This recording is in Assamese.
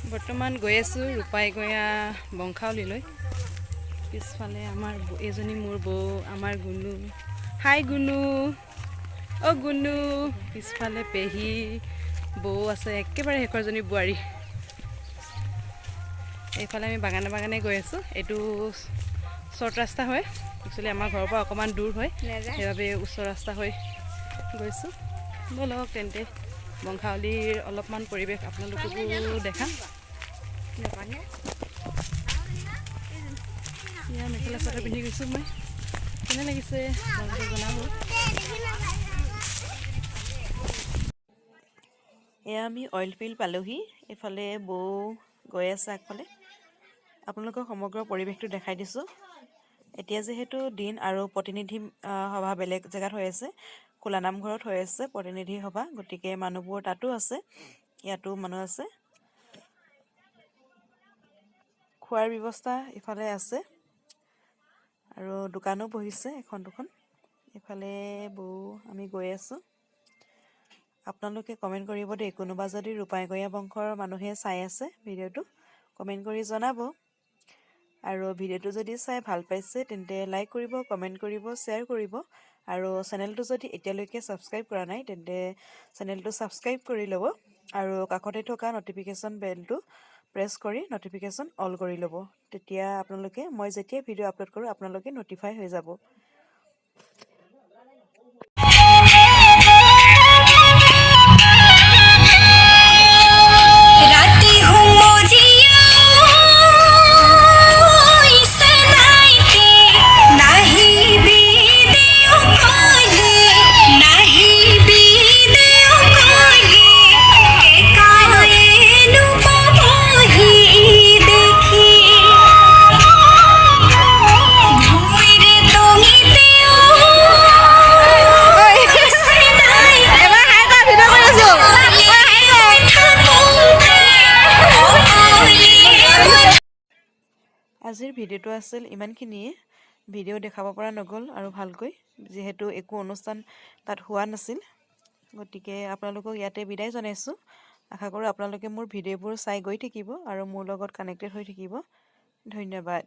বৰ্তমান গৈ আছোঁ ৰূপাইগয়া বংশাৱলীলৈ। পিছফালে আমাৰ এইজনী মোৰ বৌ, আমাৰ গুনু। হাই গুনু, অ' গুনু। পিছফালে পেহী বৌ আছে, একেবাৰে শেষৰজনী বোৱাৰী। এইফালে আমি বাগানে বাগানে গৈ আছোঁ। এইটো শ্বৰ্ট ৰাস্তা হয়, একচুৱেলি আমাৰ ঘৰৰ পৰা অকণমান দূৰ হয়, সেইবাবে ওচৰ ৰাস্তা হৈ গৈছোঁ। ব'লক তেন্তে বংশাৱলীৰ অলপমান পৰিৱেশ আপোনালোককো দেখাম। এয়া মেখেলা চাদৰ পিন্ধি গৈছোঁ মই। কেনে লাগিছে আপোনালোকে জনাব। এয়া আমি অইল ফিল্ড পালোহি। এইফালে বৌ গৈ আছে আগফালে। আপোনালোকক সমগ্ৰ পৰিৱেশটো দেখাই দিছোঁ। এতিয়া যিহেতু দিন আৰু প্ৰতিনিধি সভা বেলেগ জেগাত হৈ আছে, খোলা নামঘৰত হৈ আছে প্ৰতিনিধি সভা, গতিকে মানুহবোৰ তাতো আছে, ইয়াতো মানুহ আছে। খোৱাৰ ব্যৱস্থা ইফালে আছে আৰু দোকানো বহিছে এখন দুখন। এইফালে বৌ আমি গৈ আছোঁ। আপোনালোকে কমেণ্ট কৰিব দেই, কোনোবা যদি ৰূপাইগয়া বংশৰ মানুহে চাই আছে ভিডিঅ'টো, কমেণ্ট কৰি জনাব। আৰু ভিডিঅ'টো যদি চাই ভাল পাইছে তেন্তে লাইক কৰিব, কমেণ্ট কৰিব, শ্বেয়াৰ কৰিব। আৰু চেনেলটো যদি এতিয়ালৈকে ছাবস্ক্ৰাইব কৰা নাই তেন্তে চেনেলটো ছাবস্ক্ৰাইব কৰি ল'ব আৰু কাষতে থকা ন'টিফিকেশ্যন বেলটো প্ৰেছ কৰি ন'টিফিকেশ্যন অল কৰি ল'ব। তেতিয়া আপোনালোকে মই যেতিয়া ভিডিঅ' আপলোড কৰোঁ আপোনালোকে ন'টিফাই হৈ যাব। আজিৰ ভিডিঅ'টো আছিল ইমানখিনিয়ে। ভিডিঅ' দেখাব পৰা নগ'ল আৰু ভালকৈ, যিহেতু একো অনুষ্ঠান তাত হোৱা নাছিল। গতিকে আপোনালোকক ইয়াতে বিদায় জনাইছোঁ। আশা কৰোঁ আপোনালোকে মোৰ ভিডিঅ'বোৰ চাই গৈ থাকিব আৰু মোৰ লগত কানেক্টেড হৈ থাকিব। ধন্যবাদ।